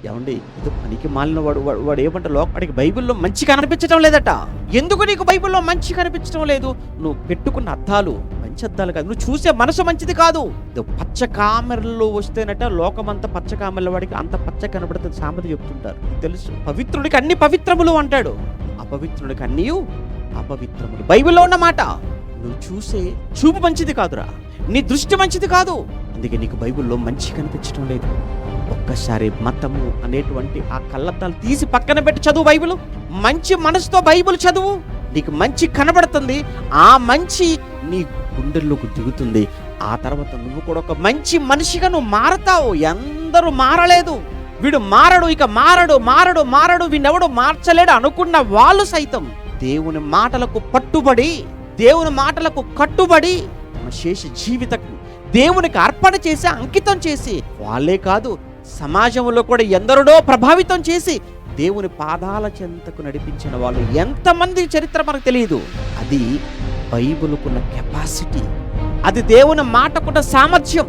ఏమండి ఇది పనికి మాలిన వాడు ఏమంటే వాడికి బైబిల్లో మంచి కనిపించడం లేదట. ఎందుకు నీకు బైబిల్లో మంచి కనిపించడం లేదు? నువ్వు పెట్టుకున్న అద్దాలు మంచి అద్దాలు కాదు, నువ్వు చూసే మనసు మంచిది కాదు. పచ్చ కామెరలో వస్తేనట లోకమంతా పచ్చ కామెరల వాడికి అంత పచ్చ కనబడుతుంది సామెత చెప్తుంటారు, తెలుసు. పవిత్రుడికి అన్ని పవిత్రములు అంటాడు, అపవిత్రుడికి అన్నీ అపవిత్రములు. బైబిల్లో ఉన్న మాట. నువ్వు చూసే చూపు మంచిది కాదురా, నీ దృష్టి మంచిది కాదు, అందుకే నీకు బైబిల్లో మంచి కనిపించడం లేదు. ఒక్కసారి మతము అనేటువంటి ఆ కళ్ళద్దాలు తీసి పక్కన పెట్టి చదువు బైబిల్. మంచి మనసుతో బైబిల్ చదువు, నీకు మంచి కనబడుతుంది. ఆ మంచి నీ గుండెల్లోకి దిగుతుంది. ఆ తర్వాత నువ్వు కూడా ఒక మంచి మనిషిగా నువ్వు మారతావు. అందరూ మారలేదు, వీడు మారడు, ఇక మారడు మారడు మారడు, వీడెవడు మార్చలేడు అనుకున్న వాళ్ళు సైతం దేవుని మాటలకు పట్టుబడి, దేవుని మాటలకు కట్టుబడి తమ శేష జీవితం దేవునికి అర్పణ చేసి అంకితం చేసి, వాళ్ళే కాదు సమాజంలో కూడా ఎందరినో ప్రభావితం చేసి దేవుని పాదాల చెంతకు నడిపించిన వాళ్ళు ఎంతమంది చరిత్ర మనకు తెలియదు. అది బైబిలుకున్న కెపాసిటీ, అది దేవుని మాటకున్న సామర్థ్యం.